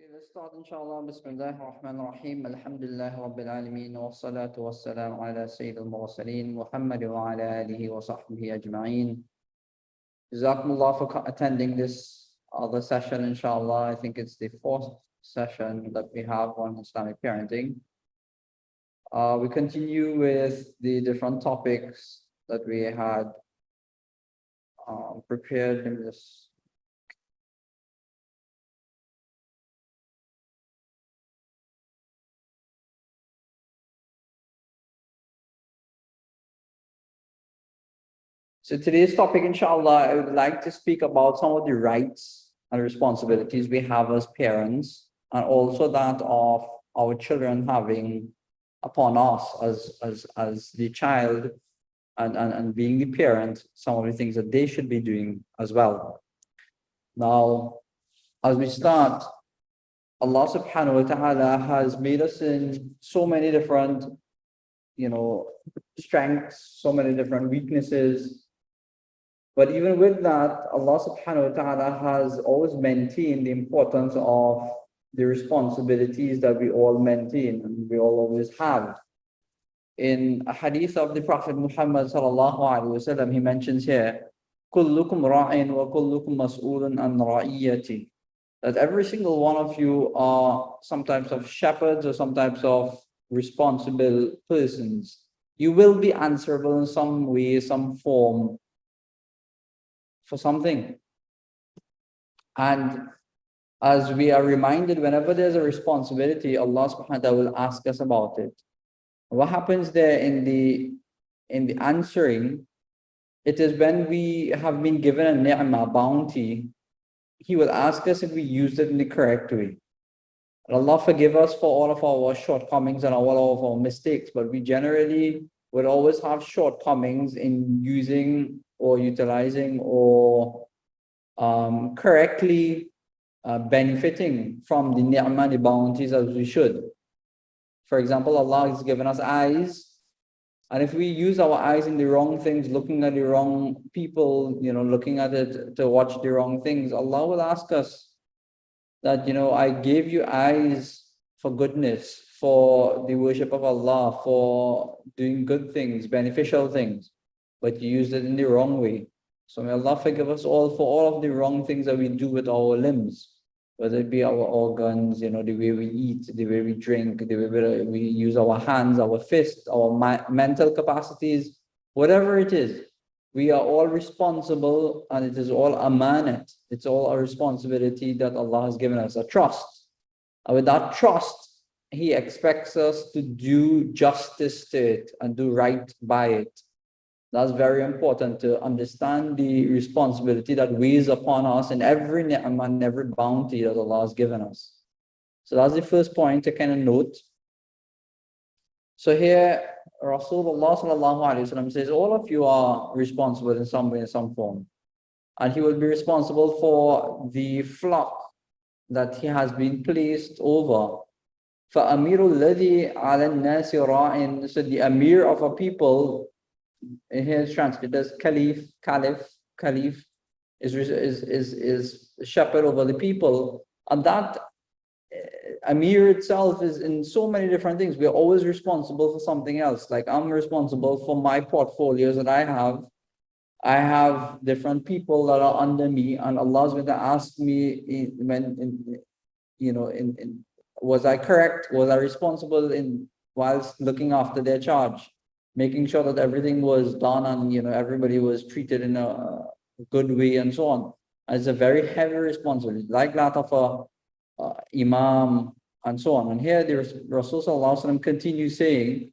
Okay, let's start inshallah. Bismillah ar-Rahman ar-Rahim. Alhamdulillah Rabbil Alameen. Wa salatu wa salam ala Sayyid al-Mursaleen. Muhammad wa ala alihi wa sahbihi ajma'een. Jazakumullah for attending this other session, inshallah. I think it's the fourth session that we have on Islamic parenting. We continue with the different topics that we had prepared in this. So today's topic, inshallah, I would like to speak about some of the rights and responsibilities we have as parents, and also that of our children having upon us as the child and being the parent, some of the things that they should be doing as well. Now, as we start, Allah subhanahu wa ta'ala has made us in so many different, strengths, so many different weaknesses. But even with that, Allah subhanahu wa ta'ala has always maintained the importance of the responsibilities that we all maintain and we all always have. In a hadith of the Prophet Muhammad sallallahu alaihi wasallam, he mentions here, "Kullukum ra'in wa kullukum mas'ulun an ra'iyati." That every single one of you are some types of shepherds or some types of responsible persons. You will be answerable in some way, some form, for something. And as we are reminded, whenever there's a responsibility, Allah subhanahu wa ta'ala will ask us about it. What happens there in the answering, it is when we have been given a ni'mah, bounty, He will ask us if we used it in the correct way. And Allah forgive us for all of our shortcomings and all of our mistakes, but we generally would always have shortcomings in using or utilizing or correctly benefiting from the ni'mah, the bounties as we should. For example, Allah has given us eyes, and if we use our eyes in the wrong things, looking at the wrong people, looking at it to watch the wrong things, Allah will ask us that, I gave you eyes for goodness, for the worship of Allah, for doing good things, beneficial things, but you used it in the wrong way. So may Allah forgive us all for all of the wrong things that we do with our limbs, whether it be our organs, the way we eat, the way we drink, the way we use our hands, our fists, our mental capacities, whatever it is. We are all responsible, and it is all amanat. It's all a responsibility that Allah has given us, a trust. And with that trust, He expects us to do justice to it and do right by it. That's very important, to understand the responsibility that weighs upon us in every ni'mah and every bounty that Allah has given us. So that's the first point to kind of note. So here, Rasulullah sallallahu alaihi wasallam says, all of you are responsible in some way, in some form. And He will be responsible for the flock that He has been placed over. فَأَمِيرُ الَّذِي عَلَى النَّاسِ رَاعٍ. So the Amir of a people, in here it's translated as Caliph is shepherd over the people. And that Amir itself is in so many different things. We're always responsible for something else. Like I'm responsible for my portfolios that I have. I have different people that are under me, and Allah is going to ask me was I correct? Was I responsible in whilst looking after their charge, making sure that everything was done and everybody was treated in a good way and so on. And it's a very heavy responsibility, like that of a imam and so on. And here the Rasul sallallahu alaihi wasallam continues saying,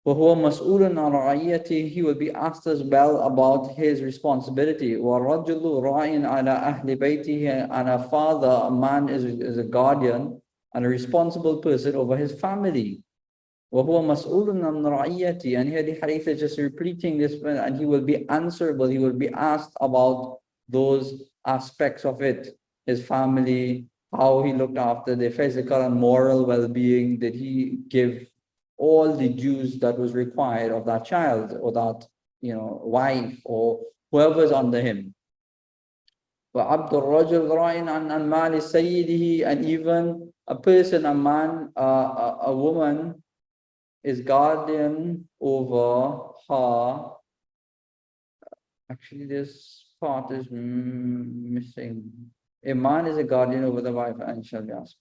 وَهُوَ مَسْئُولٌ عَنْ رَعِيَّتِهِ. He will be asked as well about his responsibility. وَالرَّجُلُ رَاعٍ عَلَى أَهْلِ بَيْتِهِ. And a father, a man is a guardian and a responsible person over his family. وَهُوَ مَسْئُولٌ عَنْ رَعِيَّتِهِ. And here the hadith is just repeating this, and he will be answerable, he will be asked about those aspects of it, his family, how he looked after their physical and moral well-being. Did he give all the dues that was required of that child or that wife or whoever is under him? وَعَبْدُ الرَّجُلِ رَاعٍ عَنْ مَالِ سَيِّدِهِ, and even a person, a man, a woman is guardian over her. Actually, this part is missing. A man is a guardian over the wife and shall be asked.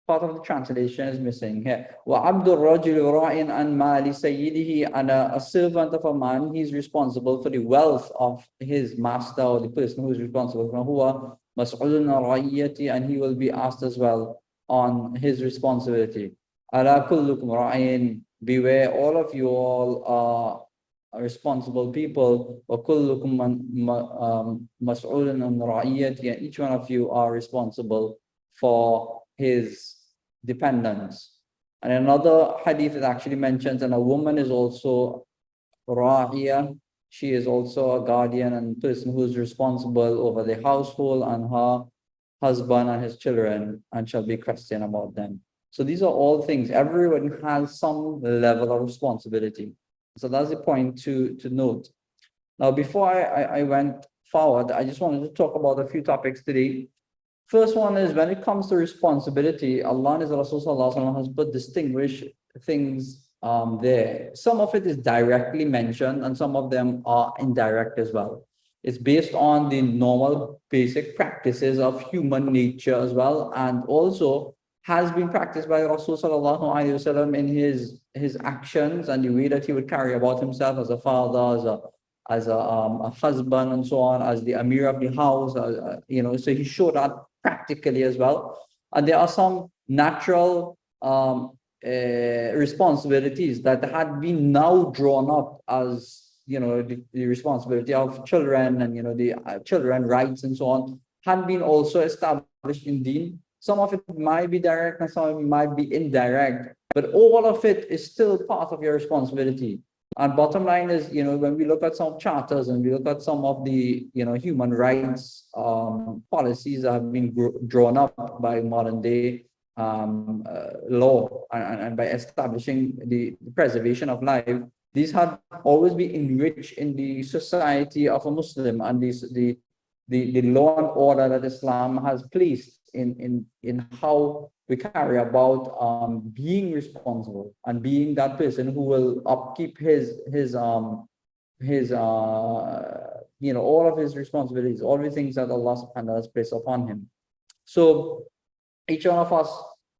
Part of the translation is missing here. وَعَبْدُ الرَّجُلِ رَاعٍ عَنْ مَالِ سَيِّدِهِ, and a servant of a man, he's responsible for the wealth of his master, or the person who is responsible for هُوَ مَسْعُولٌ رَعِيَّتِهِ, and he will be asked as well on his responsibility. أَلَا كُلُّكُمْ رَاعٍ, beware, all of you all are responsible people. وَكُلُّكُمْ مَسْعُولٌ عَنْ رَعِيَّتِهِ, and each one of you are responsible for his dependents. And another hadith it actually mentions, and a woman is also Rahiya. She is also a guardian and person who is responsible over the household and her husband and his children, and shall be questioned about them. So these are all things. Everyone has some level of responsibility. So that's the point to note. Now, before I went forward, I just wanted to talk about a few topics today. First one is, when it comes to responsibility, Allah and His Rasul Sallallahu Alaihi Wasallam has put distinguished things there. Some of it is directly mentioned and some of them are indirect as well. It's based on the normal basic practices of human nature as well, and also has been practiced by Rasul Sallallahu Alaihi Wasallam in his actions and the way that he would carry about himself as a father, as a husband, and so on, as the Amir of the house, so he showed that practically as well. And there are some natural responsibilities that had been now drawn up as, the responsibility of children, and, the children rights and so on, had been also established in Deen. Some of it might be direct and some of it might be indirect, but all of it is still part of your responsibility. And bottom line is, when we look at some charters and we look at some of the, human rights policies that have been drawn up by modern day law, and by establishing the preservation of life, these have always been enriched in the society of a Muslim, and the law and order that Islam has placed in how we carry about being responsible and being that person who will upkeep his all of his responsibilities, all the things that Allah subhanahu wa ta'ala has placed upon him. So each one of us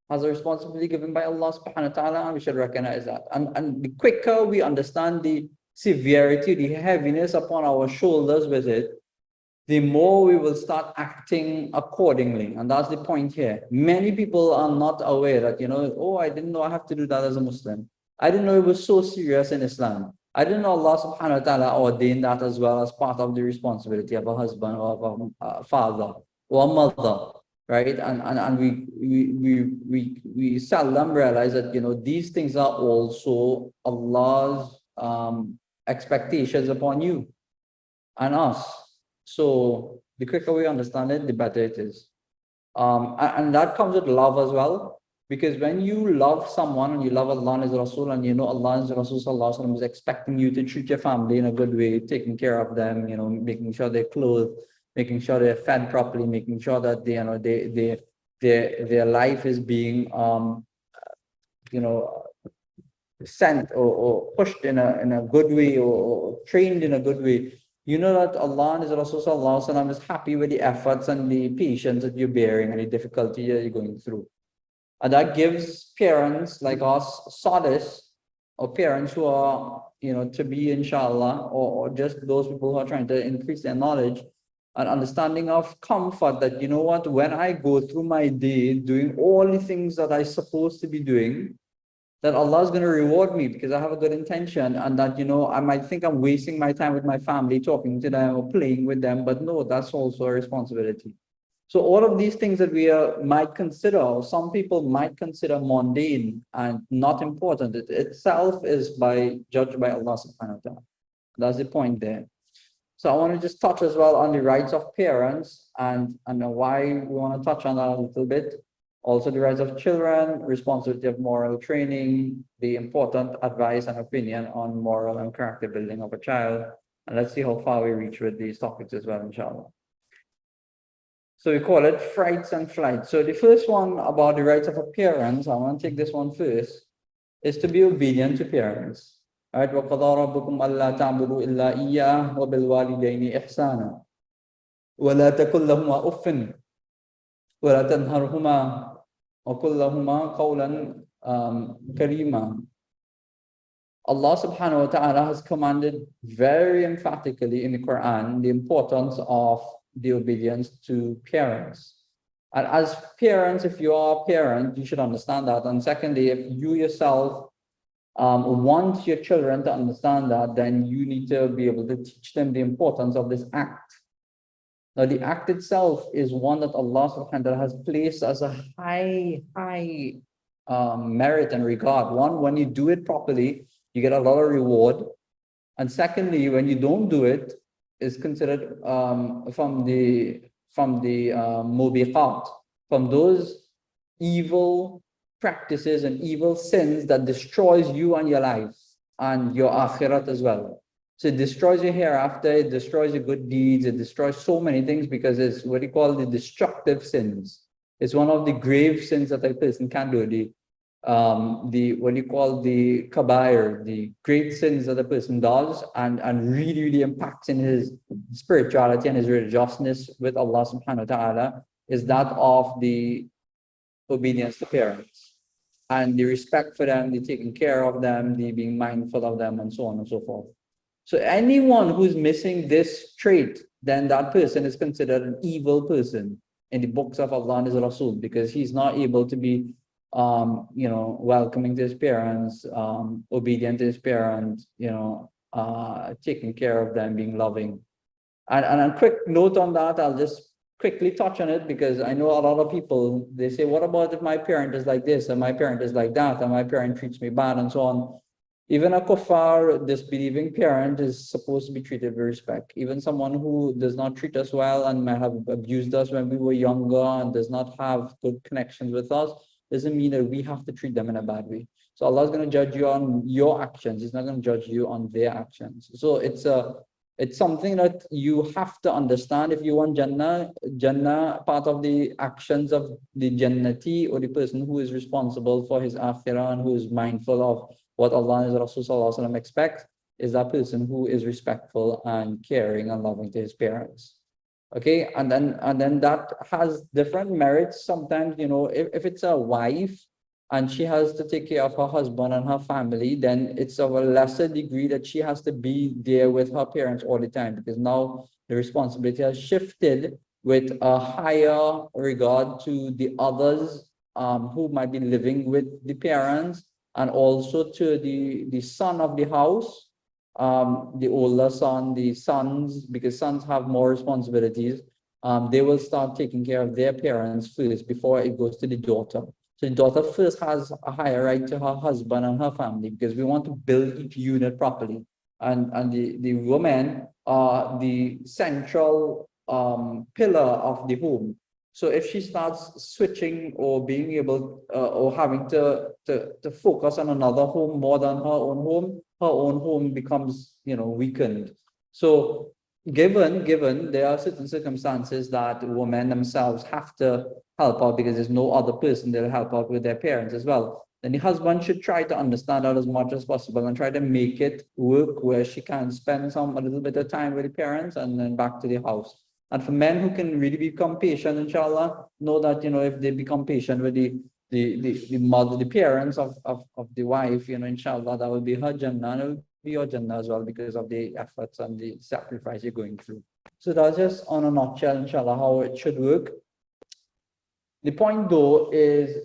has a responsibility given by Allah subhanahu wa ta'ala, and we should recognize that. And the quicker we understand the severity, the heaviness upon our shoulders with it, the more we will start acting accordingly. And that's the point here. Many people are not aware that, I didn't know I have to do that as a Muslim. I didn't know it was so serious in Islam. I didn't know Allah subhanahu wa ta'ala ordained that as well as part of the responsibility of a husband or of a father or a mother, right? And we seldom realize that, these things are also Allah's expectations upon you and us. So the quicker we understand it, the better it is. And that comes with love as well, because when you love someone and you love Allah and His Rasul, and Allah and His Rasul Sallallahu Alaihi Wasallam is expecting you to treat your family in a good way, taking care of them, making sure they're clothed, making sure they're fed properly, making sure that their life is being sent or pushed in a good way, or trained in a good way. That Allah and His Rasul Sallallahu Alaihi Wasallam is happy with the efforts and the patience that you're bearing and the difficulty that you're going through. And that gives parents like us solace, or parents who are, to be inshallah, or just those people who are trying to increase their knowledge and understanding of comfort, that, when I go through my day doing all the things that I'm supposed to be doing, that Allah is going to reward me because I have a good intention, and that, I might think I'm wasting my time with my family, talking to them or playing with them, but no, that's also a responsibility. So all of these things that we might consider, or some people might consider mundane and not important, it itself is judged by Allah subhanahu wa ta'ala. That's the point there. So I want to just touch as well on the rights of parents, and why we want to touch on that a little bit. Also the rights of children, responsibility of moral training, the important advice and opinion on moral and character building of a child. And let's see how far we reach with these topics as well, inshallah. So we call it frights and flights. So the first one about the rights of a parent, I want to take this one first, is to be obedient to parents. All right, وَقَضَىٰ رَبُّكُمْ أَلَّا تَعْبُدُوا إِلَّا إِيَّاهُ وَبِالْوَالِدَيْنِ إِحْسَانًا وَلَا تَقُل لَّهُمَا أُفٍّ وَلَا تَنْهَرْهُمَا وَقُل لَّهُمَا قَوْلًا كَرِيمًا. Allah subhanahu wa ta'ala has commanded very emphatically in the Quran the importance of the obedience to parents. And as parents, if you are a parent, you should understand that. And secondly, if you yourself want your children to understand that, then you need to be able to teach them the importance of this act. Now, the act itself is one that Allah subhanahu wa ta'ala has placed as a high merit and regard. One, when you do it properly, you get a lot of reward. And secondly, when you don't do it, is considered from the mubiqat, from those evil practices and evil sins that destroys you and your life and your akhirat as well. So it destroys your hereafter, it destroys your good deeds, it destroys so many things because it's what you call the destructive sins. It's one of the grave sins that a person can do. The what you call the kabair, the great sins that a person does and really impacts in his spirituality and his religiousness with Allah subhanahu wa ta'ala is that of the obedience to parents and the respect for them, the taking care of them, the being mindful of them, and so on and so forth. So anyone who's missing this trait, then that person is considered an evil person in the books of Allah and His Rasul, because he's not able to be welcoming to his parents, obedient to his parents, taking care of them, being loving. And a quick note on that, I'll just quickly touch on it because I know a lot of people, they say, what about if my parent is like this and my parent is like that and my parent treats me bad and so on. Even a kuffar, disbelieving parent is supposed to be treated with respect. Even someone who does not treat us well and might have abused us when we were younger and does not have good connections with us, doesn't mean that we have to treat them in a bad way. So Allah is going to judge you on your actions. He's not going to judge you on their actions. So it's something that you have to understand. If you want Jannah, part of the actions of the Jannati or the person who is responsible for his akhirah and who is mindful of what Allah and His Rasul Sallallahu Alaihi Wasallam expect is that person who is respectful and caring and loving to his parents. Okay, and then that has different merits. Sometimes, if it's a wife and she has to take care of her husband and her family, then it's of a lesser degree that she has to be there with her parents all the time, because now the responsibility has shifted with a higher regard to the others who might be living with the parents, and also to the son of the house, the older son, the sons, because sons have more responsibilities. They will start taking care of their parents first before it goes to the daughter. So the daughter first has a higher right to her husband and her family, because we want to build each unit properly. And the women are the central pillar of the home. So if she starts switching or being able or having to focus on another home more than her own home becomes, weakened. So given there are certain circumstances that women themselves have to help out because there's no other person that'll help out with their parents as well, then the husband should try to understand that as much as possible and try to make it work where she can spend a little bit of time with the parents and then back to the house. And for men who can really become patient, inshallah, know that, if they become patient with the mother, the parents of the wife, inshallah, that will be her Jannah, and it will be your Jannah as well because of the efforts and the sacrifice you're going through. So that's just on a nutshell, inshallah, how it should work. The point though is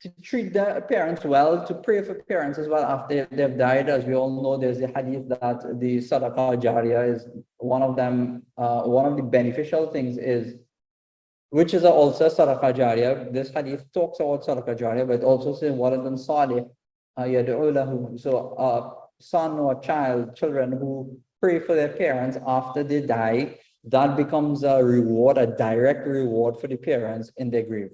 to treat the parents well, to pray for parents as well after they've died. As we all know, there's a hadith that the sadaqah jariyah is one of them. One of the beneficial things is, which is also sadaqah jariyah. This hadith talks about sadaqah jariyah, but also says waladan salih yad'u lahu. So son or children who pray for their parents after they die, that becomes a reward, a direct reward for the parents in their grave.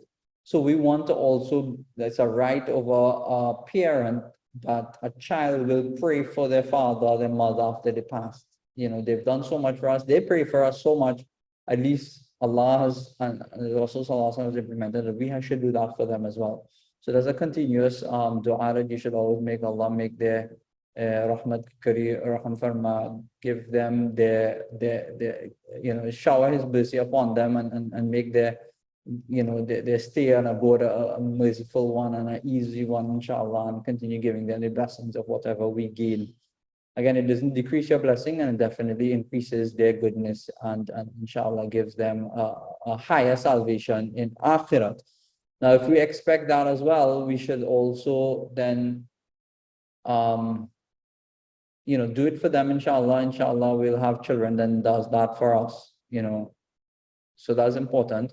So we want to also, there's a right of a parent that a child will pray for their father or their mother after they passed. They've done so much for us. They pray for us so much. At least Allah has, and the Rasul Sallallahu Alaihi Wasallam has implemented that we should do that for them as well. So there's a continuous dua that you should always make. Allah make their rahmat kari, raham farma, give them their shower His mercy upon them, and make their their stay on a board a merciful one and an easy one, inshallah, and continue giving them the blessings of whatever we gain. Again, it doesn't decrease your blessing, and it definitely increases their goodness, and inshallah gives them a higher salvation in akhirat. Now, if we expect that as well, we should also then do it for them, inshallah. Inshallah, we'll have children then does that for us, so that's important.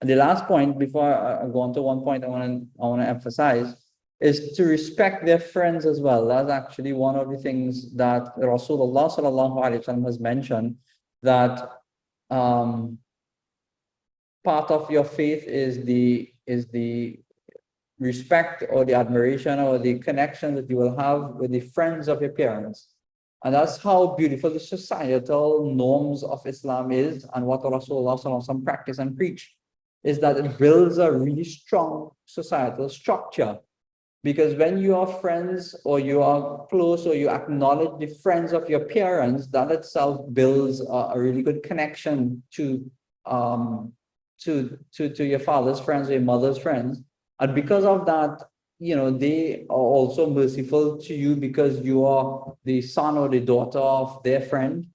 And the last point, before I go on to one point I want to emphasize, is to respect their friends as well. That's actually one of the things that Rasulullah Sallallahu Alaihi Wasallam has mentioned, that part of your faith is the respect or the admiration or the connection that you will have with the friends of your parents. And that's how beautiful the societal norms of Islam is, and what Rasulullah Sallallahu Alaihi Wasallam practice and preach is that it builds a really strong societal structure. Because when you are friends, or you are close, or you acknowledge the friends of your parents, that itself builds a really good connection to your father's friends or your mother's friends. And because of that, they are also merciful to you because you are the son or the daughter of their friend.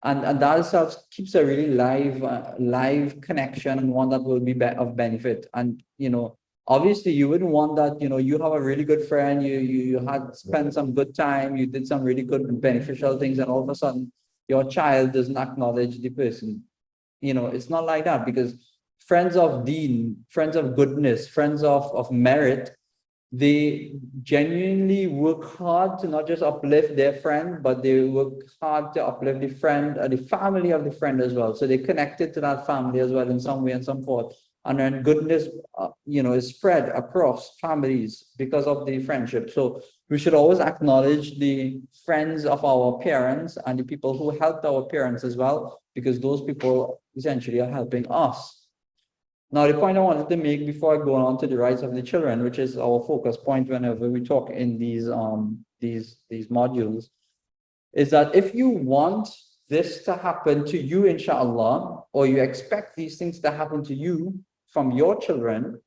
And that itself keeps a really live connection, and one that will be of benefit. And obviously, you wouldn't want that, you have a really good friend, you had spent some good time, you did some really good and beneficial things, and all of a sudden your child doesn't acknowledge the person. It's not like that, because friends of deen, friends of goodness, friends of merit, they genuinely work hard to not just uplift their friend, but they work hard to uplift the friend, the family of the friend as well. So they're connected to that family as well in some way and some forth. And then goodness, is spread across families because of the friendship. So we should always acknowledge the friends of our parents and the people who helped our parents as well, because those people essentially are helping us. Now, the point I wanted to make before I go on to the rights of the children, which is our focus point whenever we talk in these modules, is that if you want this to happen to you, inshallah, or you expect these things to happen to you from your children,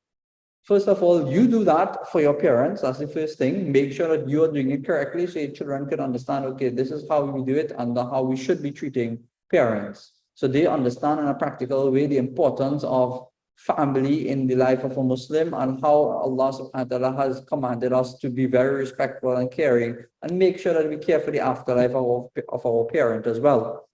first of all, you do that for your parents. That's the first thing. Make sure that you are doing it correctly, so your children can understand, okay, this is how we do it and how we should be treating parents. So they understand in a practical way the importance of family in the life of a Muslim, and how Allah subhanahu wa ta'ala has commanded us to be very respectful and caring, and make sure that we care for the afterlife of our parent as well.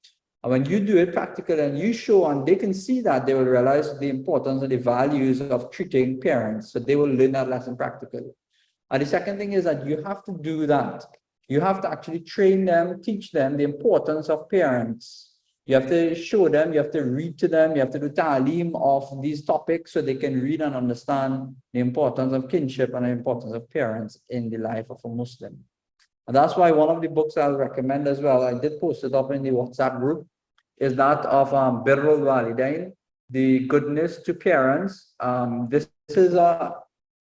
And when you do it practically and you show, and they can see that, they will realize the importance and the values of treating parents. So they will learn that lesson practically. And the second thing is that you have to do that. You have to actually train them, teach them the importance of parents. You have to show them, you have to read to them, you have to do ta'aleem of these topics so they can read and understand the importance of kinship and the importance of parents in the life of a Muslim. And that's why one of the books I'll recommend as well, I did post it up in the WhatsApp group, is that of Birrul Walidain, the goodness to parents. This is an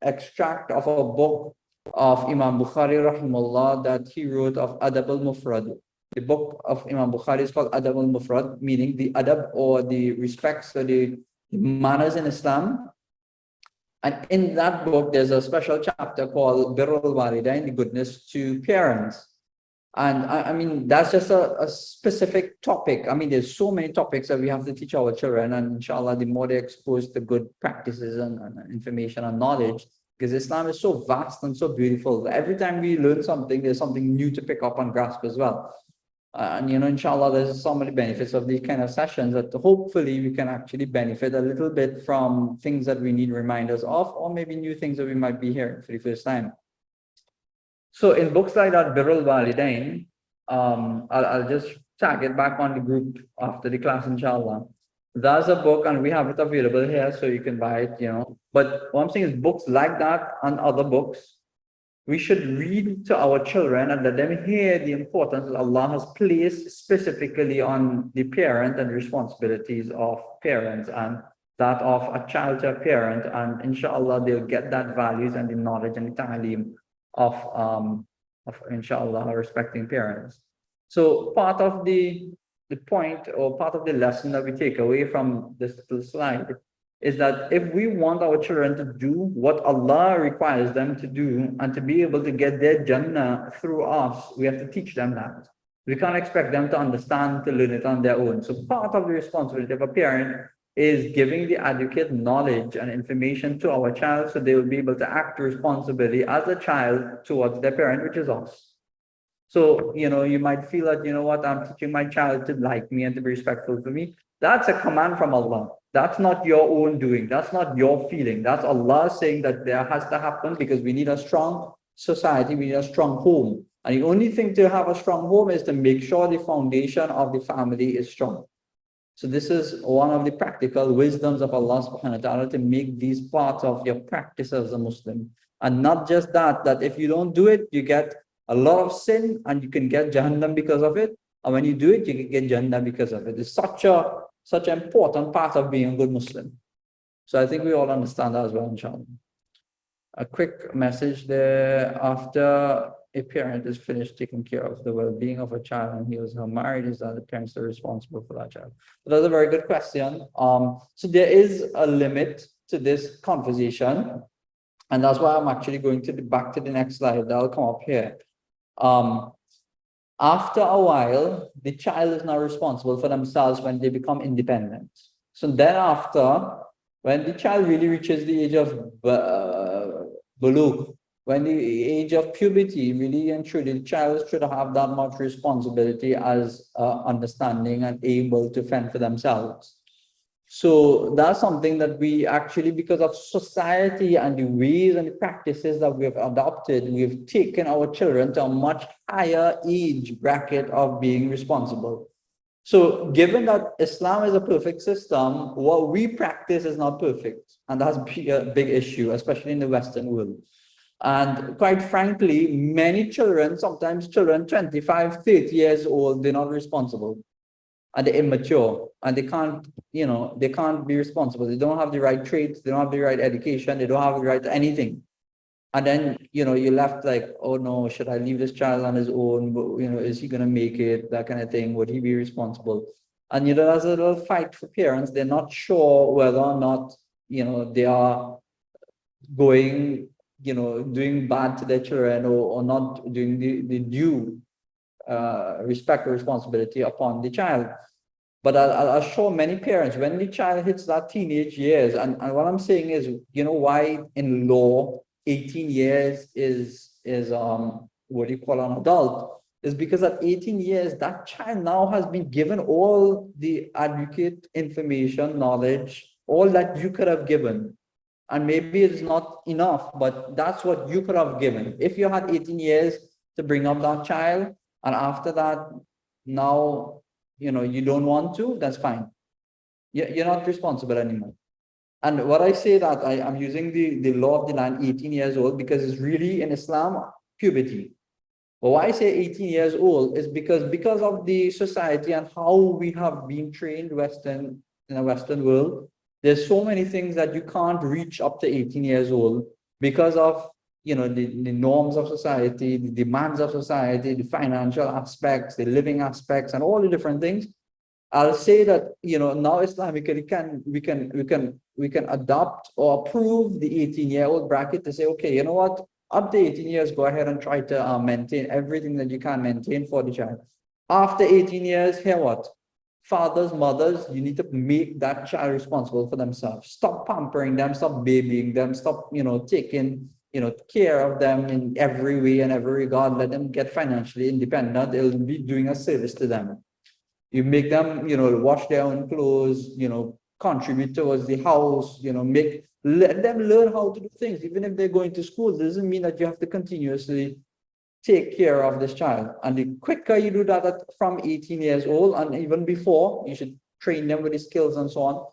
extract of a book of Imam Bukhari rahimahullah that he wrote of Adab al-Mufrad. The book of Imam Bukhari is called Adab al-Mufrad, meaning the adab, or the respects or the manners in Islam. And in that book, there's a special chapter called Birrul Walidain, the goodness to parents. And I mean, that's just a specific topic. I mean, there's so many topics that we have to teach our children. And inshallah, the more they're exposed to good practices and information and knowledge, because Islam is so vast and so beautiful. Every time we learn something, there's something new to pick up and grasp as well. And inshallah, there's so many benefits of these kind of sessions that hopefully we can actually benefit a little bit from things that we need reminders of, or maybe new things that we might be hearing for the first time. So in books like that, Birrul Walidain, I'll just tag it back on the group after the class, inshallah. That's a book, and we have it available here, so you can buy it, But what I'm saying is books like that and other books, we should read to our children and let them hear the importance that Allah has placed specifically on the parent and responsibilities of parents and that of a child to a parent. And inshallah, they'll get that values and the knowledge and the ta'aleem of inshallah, respecting parents. So part of the point or part of the lesson that we take away from this little slide is that if we want our children to do what Allah requires them to do and to be able to get their Jannah through us, we have to teach them that. We can't expect them to understand, to learn it on their own. So part of the responsibility of a parent is giving the adequate knowledge and information to our child so they will be able to act responsibly as a child towards their parent, which is us. So, you might feel that, what, I'm teaching my child to like me and to be respectful to me. That's a command from Allah. That's not your own doing. That's not your feeling. That's Allah saying that there has to happen because we need a strong society. We need a strong home. And the only thing to have a strong home is to make sure the foundation of the family is strong. So this is one of the practical wisdoms of Allah subhanahu wa ta'ala to make these parts of your practice as a Muslim. And not just that if you don't do it, you get a lot of sin and you can get Jahannam because of it. And when you do it, you can get Jannah because of it. It's such an important part of being a good Muslim. So I think we all understand that as well, inshallah. A quick message there. After a parent is finished taking care of the well-being of a child and he was married, is that the parents are responsible for that child? So that's a very good question. So there is a limit to this conversation. And that's why I'm actually going back to the next slide. That'll come up here. After a while, the child is now responsible for themselves when they become independent. So then after, when the child really reaches the age of bulugh, when the age of puberty, really and truly, the child should have that much responsibility as understanding and able to fend for themselves. So that's something that we actually, because of society and the ways and the practices that we have adopted, we've taken our children to a much higher age bracket of being responsible. So given that Islam is a perfect system, what we practice is not perfect. And that's a big issue, especially in the Western world. And quite frankly, many children, sometimes children 25, 30 years old, they're not responsible. And they're immature and they can't be responsible. They don't have the right traits, they don't have the right education, they don't have the right anything. And then, you're left like, oh no, should I leave this child on his own? Is he going to make it? That kind of thing. Would he be responsible? And, there's a little fight for parents. They're not sure whether or not, they are going, doing bad to their children or not doing the due respect or responsibility upon the child. But I'll show many parents when the child hits that teenage years, and what I'm saying is, why in law 18 years is what you call an adult, is because at 18 years that child now has been given all the adequate information, knowledge, all that you could have given. And maybe it's not enough, but that's what you could have given. If you had 18 years to bring up that child, and after that, now, you don't want to, that's fine. You're not responsible anymore. And what I say that I'm using the law of the land, 18 years old, because it's really in Islam, puberty. But why I say 18 years old is because of the society and how we have been trained in the Western world, there's so many things that you can't reach up to 18 years old because of the norms of society, the demands of society, the financial aspects, the living aspects, and all the different things. I'll say that now Islamically we can adopt or approve the 18-year-old bracket to say, okay, you know what, up to 18 years, go ahead and try to maintain everything that you can maintain for the child. After 18 years, here what? Fathers, mothers, you need to make that child responsible for themselves. Stop pampering them, stop babying them, stop taking care of them in every way and every regard. Let them get financially independent. It'll be doing a service to them. You make them, wash their own clothes, contribute towards the house, let them learn how to do things. Even if they're going to school, it doesn't mean that you have to continuously take care of this child. And the quicker you do that from 18 years old and even before, you should train them with the skills and so on.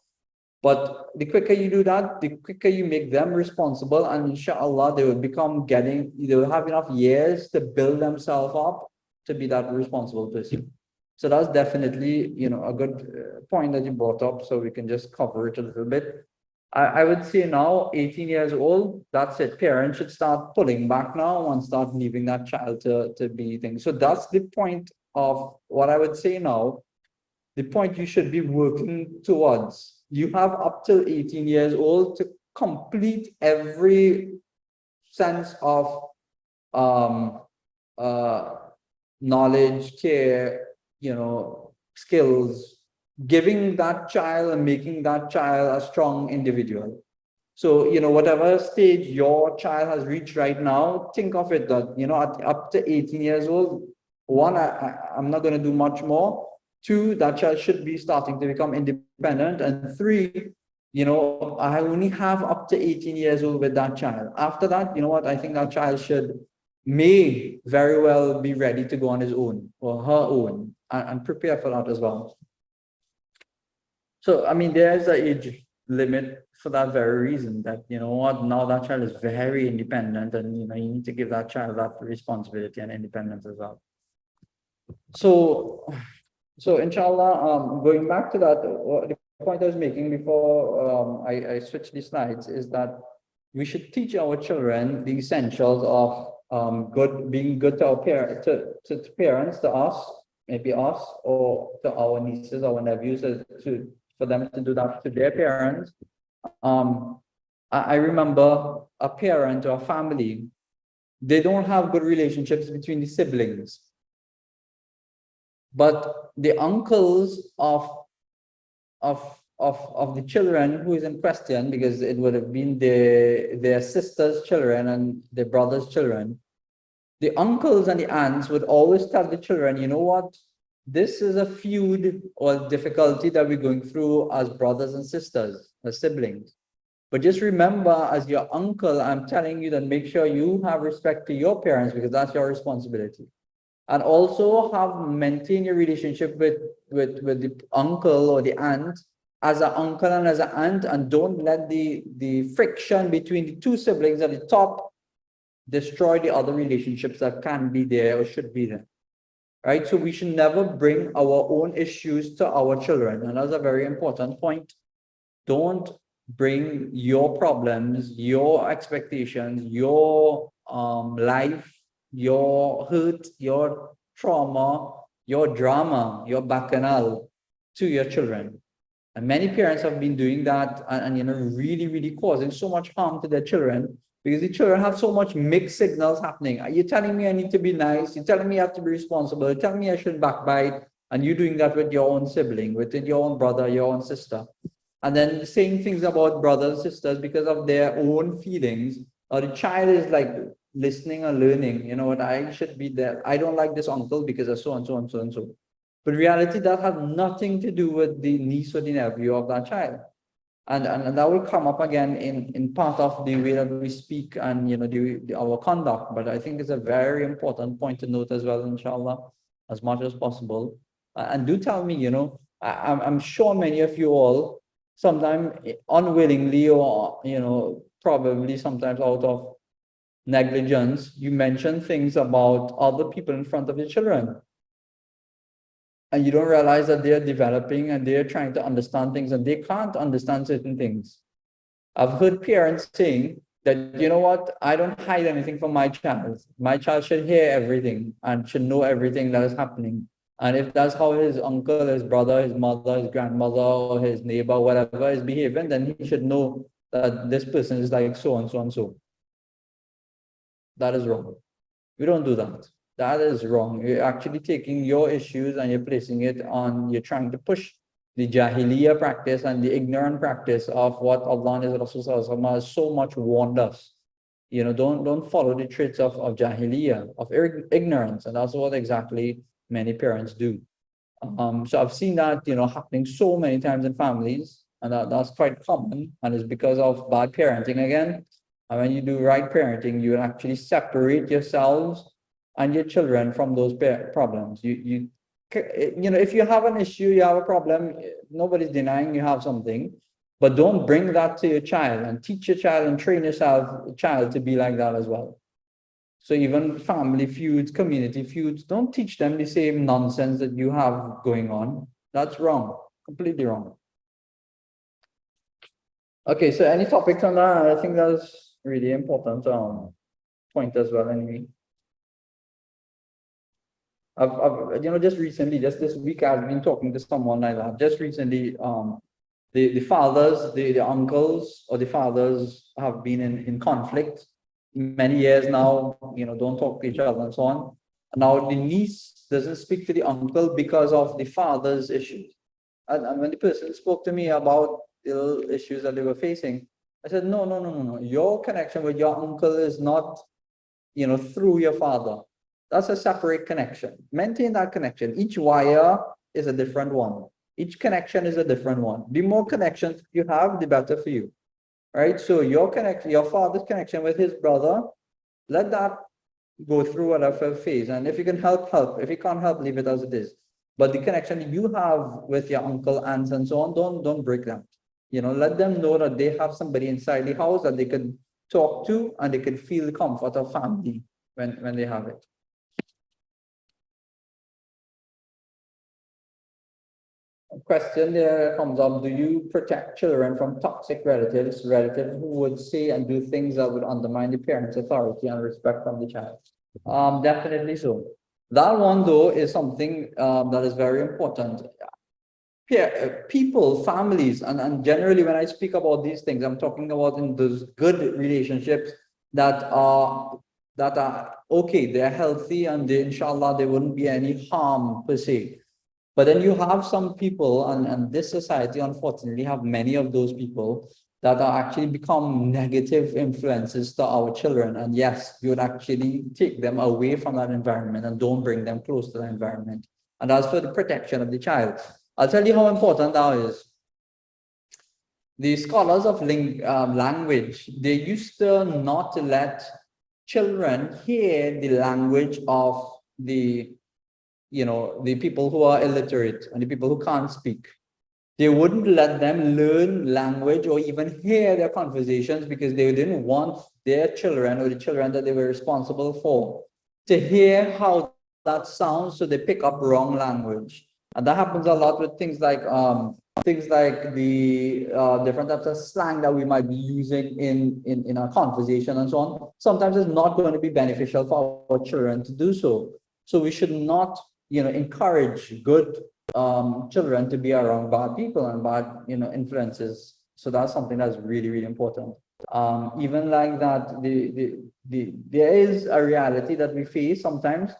But the quicker you do that, the quicker you make them responsible, and inshallah, they will have enough years to build themselves up to be that responsible person. So that's definitely, a good point that you brought up. So we can just cover it a little bit. I would say now, 18 years old, that's it. Parents should start pulling back now and start leaving that child to be things. So that's the point of what I would say now. The point you should be working towards. You have up till 18 years old to complete every sense of um, uh, knowledge, care, skills, giving that child and making that child a strong individual. So, whatever stage your child has reached right now, think of it that, up to 18 years old, one, I'm not going to do much more. Two, that child should be starting to become independent. And three, I only have up to 18 years old with that child. After that, I think that child may very well be ready to go on his own or her own and prepare for that as well. So, I mean, there's an age limit for that very reason that, now that child is very independent, and, you need to give that child that responsibility and independence as well. So inshallah, going back to that, the point I was making before I switch the slides is that we should teach our children the essentials of being good to our parents, to us, maybe us, or to our nieces, our nephews, for them to do that to their parents. I remember a parent or a family, they don't have good relationships between the siblings. But the uncles of the children who is in question, because it would have been their sister's children and their brother's children, the uncles and the aunts would always tell the children, you know what, this is a feud or difficulty that we're going through as brothers and sisters, as siblings. But just remember, as your uncle, I'm telling you that make sure you have respect to your parents, because that's your responsibility. And also maintain your relationship with the uncle or the aunt as an uncle and as an aunt, and don't let the friction between the two siblings at the top destroy the other relationships that can be there or should be there. Right? So we should never bring our own issues to our children. And that's a very important point. Don't bring your problems, your expectations, your life, your hurt, your trauma, your drama, your bacchanal to your children. And many parents have been doing that and really, really causing so much harm to their children, because the children have so much mixed signals happening. Are you telling me I need to be nice? You're telling me I have to be responsible. You're telling me I shouldn't backbite. And you're doing that with your own sibling, with your own brother, your own sister. And then saying things about brothers and sisters because of their own feelings, or the child is like listening or learning, what I should be there. I don't like this uncle because of so and so and so and so. But in reality, that has nothing to do with the niece or the nephew of that child. And that will come up again in part of the way that we speak and our conduct. But I think it's a very important point to note as well, inshallah, as much as possible. And do tell me, I'm sure many of you all, sometimes unwillingly or probably sometimes out of negligence, you mention things about other people in front of your children, and you don't realize that they're developing and they're trying to understand things and they can't understand certain things. I've heard parents saying that, you know what, I don't hide anything from my child. My child should hear everything and should know everything that is happening. And if that's how his uncle, his brother, his mother, his grandmother, or his neighbor, whatever is behaving, then he should know that this person is like so and so and so. That is wrong. We don't do that. That is wrong. You're actually taking your issues and you're placing it on, you're trying to push the Jahiliyyah practice and the ignorant practice of what Allah and His Rasul has so much warned us. Don't follow the traits of Jahiliyyah, of ignorance. And that's what exactly many parents do. So I've seen that, happening so many times in families, and that's quite common. And it's because of bad parenting again. And when you do right parenting, you actually separate yourselves and your children from those problems. If you have an issue, you have a problem, nobody's denying you have something, But don't bring that to your child, and teach your child and train child to be like that as well. So even family feuds, community feuds, don't teach them the same nonsense that you have going on. That's wrong, completely wrong. Okay, so any topics on that? I think that's really important point as well. Anyway, I've just recently, just this week, I've been talking to someone like that. Just recently, the fathers, the uncles or the fathers have been in conflict many years now, don't talk to each other and so on. Now the niece doesn't speak to the uncle because of the father's issues. And when the person spoke to me about the issues that they were facing, I said, no, no, no, no, no. Your connection with your uncle is not, through your father. That's a separate connection. Maintain that connection. Each wire is a different one. Each connection is a different one. The more connections you have, the better for you, right? So your father's connection with his brother, let that go through whatever phase. And if you can help, help. If you can't help, leave it as it is. But the connection you have with your uncle, aunts, and so on, don't break that. Let them know that they have somebody inside the house that they can talk to, and they can feel the comfort of family when they have it. A question there comes up: do you protect children from toxic relatives who would say and do things that would undermine the parents' authority and respect from the child? Definitely so. That one, though, is something that is very important. People, families, and generally when I speak about these things, I'm talking about in those good relationships that are okay, they're healthy, and inshallah there wouldn't be any harm per se. But then you have some people, and this society unfortunately have many of those people that are actually become negative influences to our children. And yes, you would actually take them away from that environment and don't bring them close to the environment. And as for the protection of the child, I'll tell you how important that is. The scholars of language, they used to not let children hear the language of the people who are illiterate and the people who can't speak. They wouldn't let them learn language or even hear their conversations because they didn't want their children or the children that they were responsible for to hear how that sounds, so they pick up wrong language. And that happens a lot with things like the different types of slang that we might be using in our conversation and so on. Sometimes it's not going to be beneficial for our children to do so. So we should not, encourage good children to be around bad people and bad, influences. So that's something that's really, really important. Even like that, there is a reality that we face sometimes.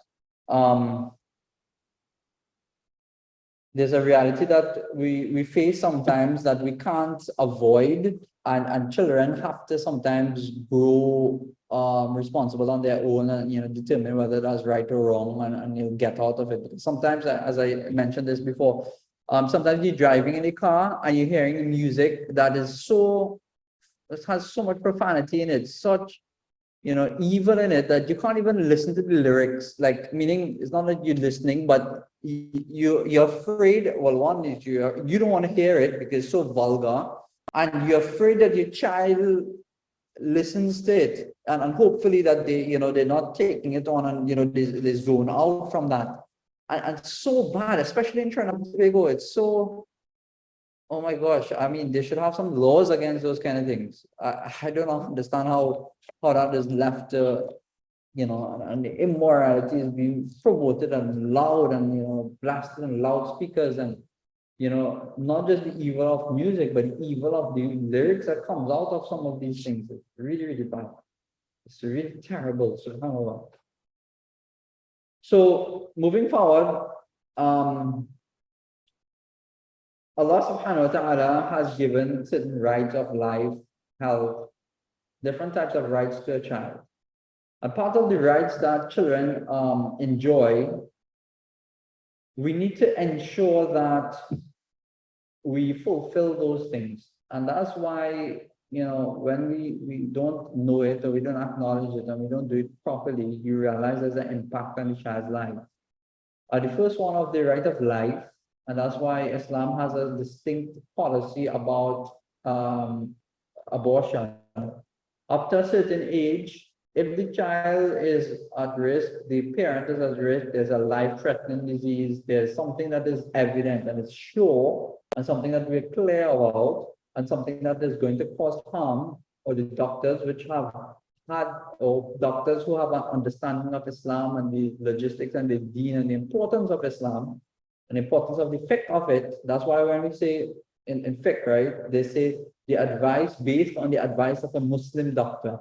There's a reality that we face sometimes that we can't avoid, and children have to sometimes grow responsible on their own and determine whether that's right or wrong, and get out of it. Sometimes, as I mentioned this before, sometimes you're driving in a car and you're hearing music that has so much profanity in it, such evil in it, that you can't even listen to the lyrics. Like, meaning it's not that you're listening, but you're afraid. Well, one is you don't want to hear it because it's so vulgar, and you're afraid that your child listens to it, and hopefully that they're not taking it on, and they zone out from that, and so bad, especially in Trinidad and Tobago. It's so, oh my gosh, I mean, they should have some laws against those kind of things. I don't understand how that is left, and the immorality is being promoted and loud, and blasted in loudspeakers, and not just the evil of music, but the evil of the lyrics that comes out of some of these things. It's really, really bad. It's really terrible. So moving forward, Allah subhanahu wa ta'ala has given certain rights of life, health, different types of rights to a child. And part of the rights that children enjoy, we need to ensure that we fulfill those things. And that's why, when we don't know it, or we don't acknowledge it, and we don't do it properly, you realize there's an impact on the child's life. The first one of the right of life, and that's why Islam has a distinct policy about abortion. Up to a certain age, if the child is at risk, the parent is at risk, there's a life-threatening disease, there's something that is evident and it's sure, and something that we're clear about, and something that is going to cause harm, or the doctors which have had, or doctors who have an understanding of Islam and the logistics and the deen and the importance of Islam and the importance of the fiqh of it. That's why when we say in fiqh, right, they say the advice based on the advice of a Muslim doctor.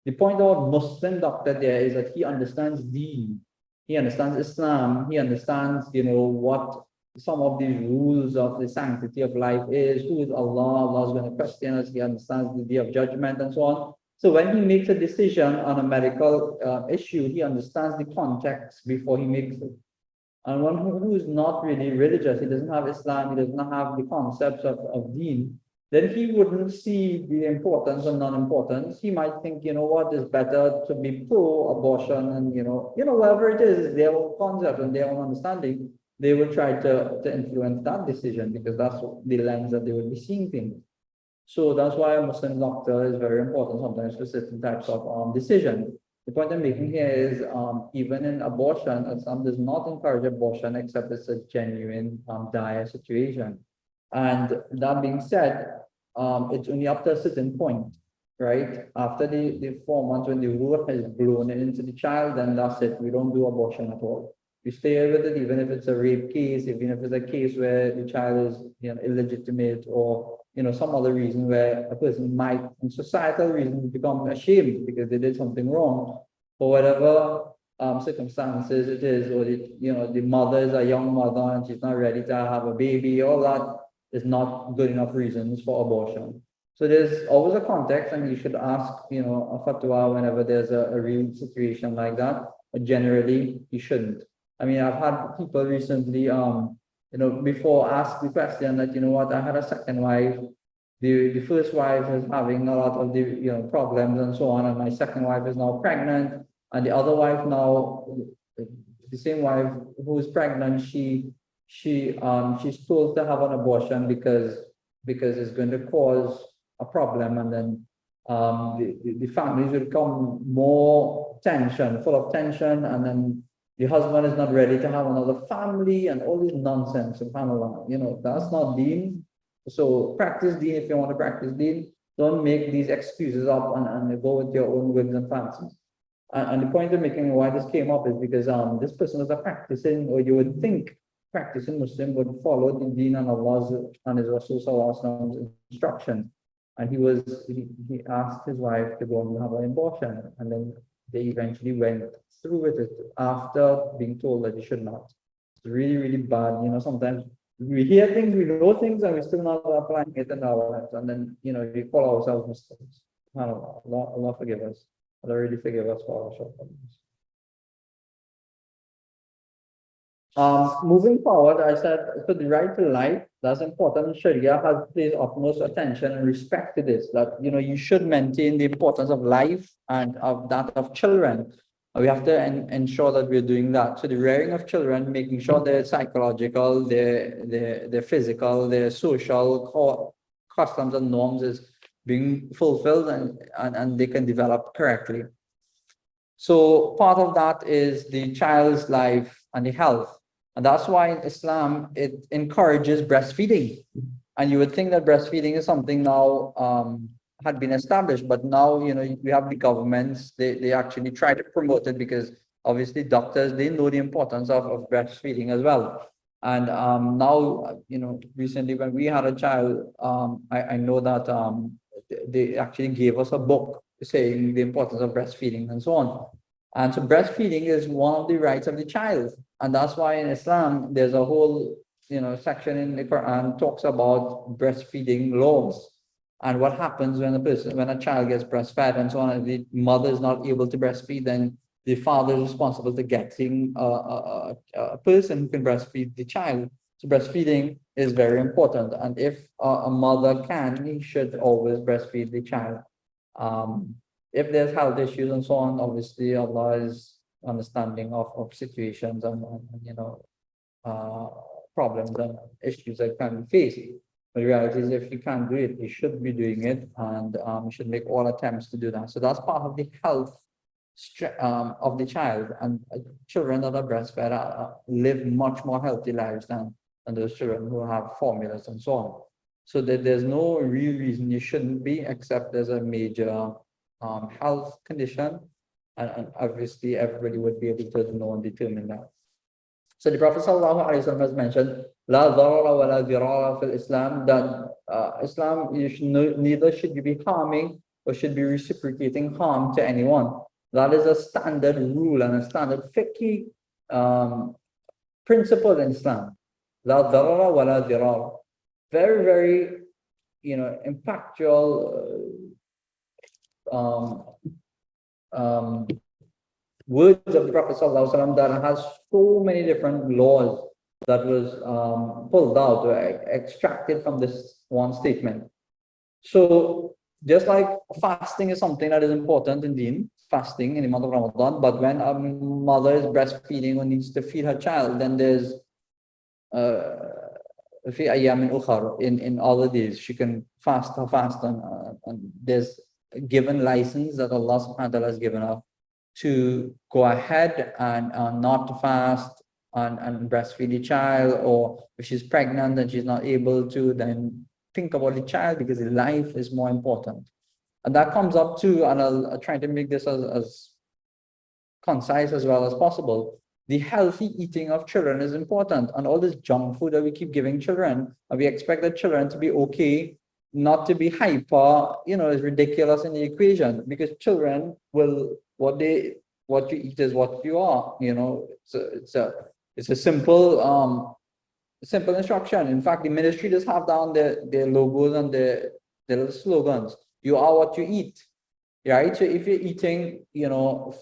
The point about Muslim doctor there is that he understands deen, he understands Islam, he understands, what some of these rules of the sanctity of life is, who is Allah, Allah is going to question us, he understands the day of judgment and so on. So when he makes a decision on a medical issue, he understands the context before he makes it. And one who is not really religious, he doesn't have Islam, he doesn't have the concepts of deen, then he wouldn't see the importance and non-importance. He might think, what is better to be pro-abortion and, whatever it is, their own concept and their own understanding, they will try to influence that decision because that's the lens that they will be seeing things. So that's why a Muslim doctor is very important sometimes for certain types of decision. The point I'm making here is even in abortion, Islam does not encourage abortion except it's a genuine dire situation. And that being said, it's only up to a certain point, right? After the 4 months when the ruh has blown into the child, then that's it. We don't do abortion at all. We stay with it, even if it's a rape case, even if it's a case where the child is illegitimate or some other reason where a person might, in societal reasons, become ashamed because they did something wrong, for whatever circumstances it is, or the mother is a young mother and she's not ready to have a baby, all that is not good enough reasons for abortion. So there's always a context, and you should ask, a fatwa whenever there's a real situation like that. But generally, you shouldn't. I mean, I've had people recently, before ask the question that, I had a second wife. The first wife is having a lot of the problems and so on, and my second wife is now pregnant, and the other wife now, the same wife who is pregnant, she's told to have an abortion because it's going to cause a problem, and then the families will become more tension, full of tension, and then the husband is not ready to have another family and all this nonsense. SubhanAllah, that's not deen. So practice deen if you want to practice deen. Don't make these excuses up and go with your own whims and fancies. And the point of making why this came up is because this person was a practicing, or you would think practicing Muslim would follow the deen and Allah's and his Rasul's instruction. And he asked his wife to go and have an abortion, and then they eventually went through with it after being told that he should not. It's really, really bad. Sometimes we hear things, we know things, and we're still not applying it in our lives. And then, we call ourselves Muslims. Allah forgive us. Allah really forgive us for our shortcomings. Moving forward, I said, so the right to life, that's important. Sharia has placed utmost attention and respect to this, that, you should maintain the importance of life and of that of children. We have to ensure that we're doing that. So the rearing of children, making sure their psychological, their physical, their social customs and norms is being fulfilled and they can develop correctly. So part of that is the child's life and the health. And that's why in Islam, it encourages breastfeeding. And you would think that breastfeeding is something now had been established, but now, we have the governments, they actually try to promote it because obviously doctors, they know the importance of breastfeeding as well. And now, recently when we had a child, I know that they actually gave us a book saying the importance of breastfeeding and so on. And so breastfeeding is one of the rights of the child. And that's why in Islam, there's a whole, section in the Quran talks about breastfeeding laws and what happens when a child gets breastfed and so on. And the mother is not able to breastfeed, then the father is responsible to getting a person who can breastfeed the child. So breastfeeding is very important. And if a mother can, he should always breastfeed the child. If there's health issues and so on, obviously Allah is understanding of situations and problems and issues that can be faced. But the reality is, if you can't do it, you should be doing it, and you should make all attempts to do that. So that's part of the health of the child. And children that are breastfed live much more healthy lives than those children who have formulas and so on. So there's no real reason you shouldn't be, except there's a major health condition, and obviously everybody would be able to know and determine that. So the Prophet ﷺ has mentioned, "La dharara wa la dirara fil Islam," that Islam, neither should you be harming or should be reciprocating harm to anyone. That is a standard rule and a standard fiqh principle in Islam. La dharara wa la dirara. Very, very, impactful words of the Prophet ﷺ that has so many different laws that was pulled out or extracted from this one statement. So just like fasting is something that is important in Deen, fasting in the month of Ramadan, but when a mother is breastfeeding or needs to feed her child, then there's in other days she can fast and there's a given license that Allah subhanahu wa ta'ala has given her to go ahead and not to fast and breastfeed the child, or if she's pregnant and she's not able to, then think about the child, because the life is more important. And that comes up too, and I'll try to make this as concise as well as possible. The healthy eating of children is important, and all this junk food that we keep giving children, and we expect the children to be okay, not to be hyper, is ridiculous in the equation, because children will, what you eat is what you are. It's a simple instruction. In fact, the ministry does have down their logos and their little slogans. You are what you eat. Right? So if you're eating,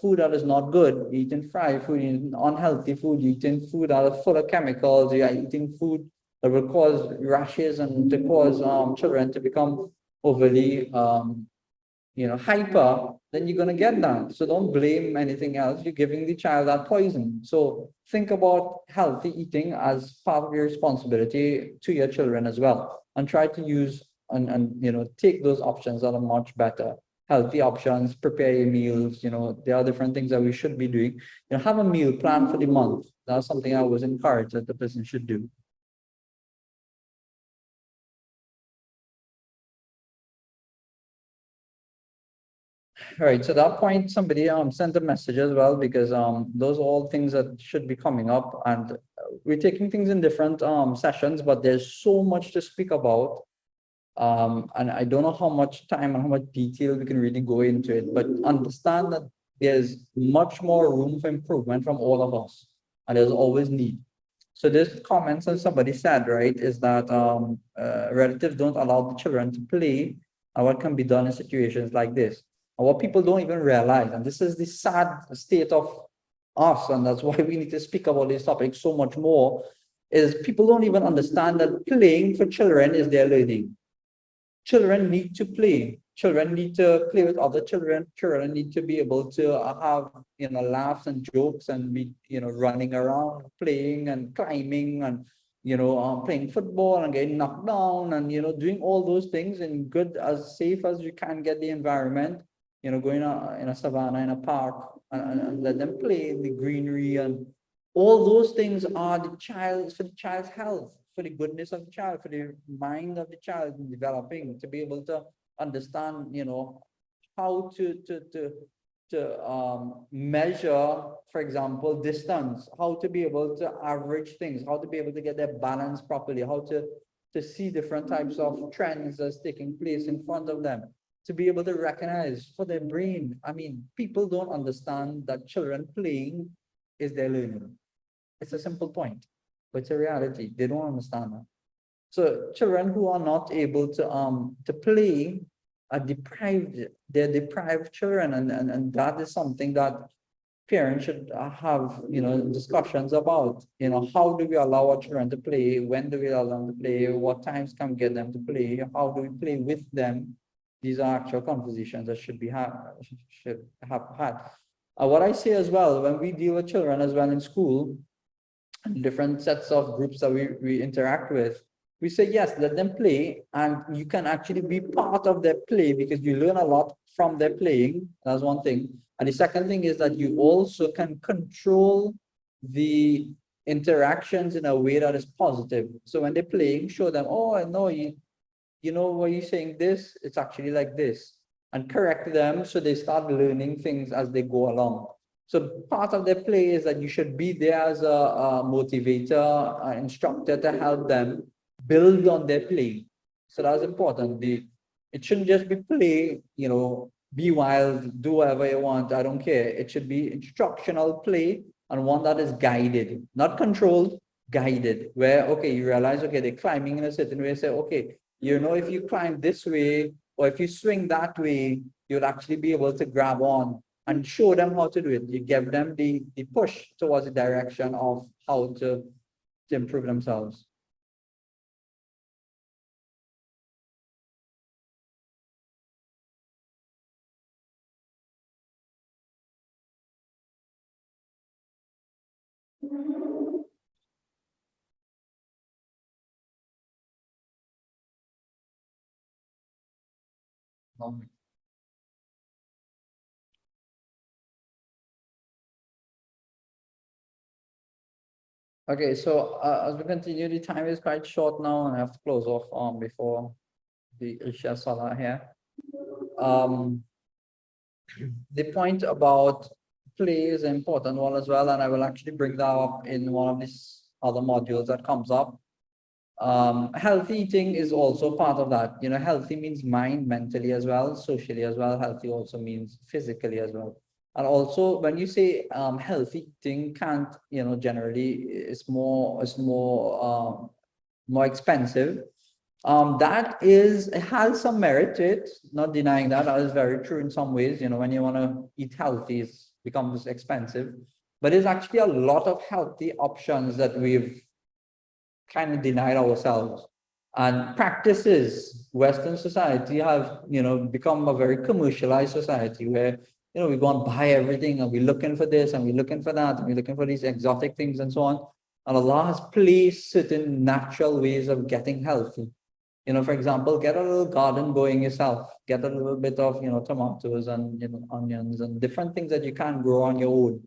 food that is not good, you're eating fried food, you're eating unhealthy food, you're eating food that is full of chemicals, you're eating food that will cause rashes and to cause children to become overly hyper, then you're going to get that. So don't blame anything else. You're giving the child that poison. So think about healthy eating as part of your responsibility to your children as well, and try to use and take those options that are much better. Healthy options, prepare your meals. There are different things that we should be doing. Have a meal plan for the month. That's something I always encourage that the person should do. All right, so at that point, somebody sent a message as well, because those are all things that should be coming up, and we're taking things in different sessions, but there's so much to speak about. And I don't know how much time and how much detail we can really go into it, but understand that there's much more room for improvement from all of us, and there's always need. So this comments that somebody said, right, is that relatives don't allow the children to play, and what can be done in situations like this. And what people don't even realize, and this is the sad state of us, and that's why we need to speak about this topic so much more, is people don't even understand that playing for children is their learning. Children need to play. Children need to play with other children. Children need to be able to have, laughs and jokes and be, running around, playing and climbing and, playing football and getting knocked down and, doing all those things in good, as safe as you can get the environment, going out in a savannah, in a park, and let them play in the greenery, and all those things are for the child's health, for the goodness of the child, for the mind of the child developing, to be able to understand, how to measure, for example, distance, how to be able to average things, how to be able to get their balance properly, how to see different types of trends that's taking place in front of them, to be able to recognize for their brain. I mean, people don't understand that children playing is their learning. It's a simple point, but it's a reality. They don't understand that. So children who are not able to play are deprived. They're deprived children, and that is something that parents should have discussions about. How do we allow our children to play? When do we allow them to play? What times can we get them to play? How do we play with them? These are actual conversations that should have had. What I say as well, when we deal with children as well in school, different sets of groups that we interact with, we say, yes, let them play, and you can actually be part of their play because you learn a lot from their playing. That's one thing. And the second thing is that you also can control the interactions in a way that is positive. So when they're playing, show them, oh, I know you know, why you're saying this, it's actually like this, and correct them so they start learning things as they go along. So part of their play is that you should be there as a motivator, an instructor to help them build on their play. So that's important. It shouldn't just be play, you know, be wild, do whatever you want, I don't care. It should be instructional play, and one that is guided, not controlled, guided, where, okay, you realize, okay, they're climbing in a certain way, say, okay, you know, if you climb this way or if you swing that way, you'll actually be able to grab on, and show them how to do it. You give them the push towards the direction of how to improve themselves. Um, Okay, so as we continue, the time is quite short now, and I have to close off before the Isha Salah here. Um, the point about play is an important one as well, and I will actually bring that up in one of these other modules that comes up. Healthy eating is also part of that. You know, healthy means mind, mentally as well, socially as well. Healthy also means physically as well. And also, when you say healthy eating, can't, you know, generally more expensive. That is, it has some merit to it, not denying that. That is very true in some ways. You know, when you want to eat healthy, it becomes expensive. But there's actually a lot of healthy options that we've kind of denied ourselves. And practices, Western society have, you know, become a very commercialized society where, you know, we go and buy everything and we're looking for this and we're looking for that and we're looking for these exotic things and so on. And Allah has placed certain natural ways of getting healthy. You know, for example, get a little garden going yourself, get a little bit of, you know, tomatoes and, you know, onions and different things that you can grow on your own.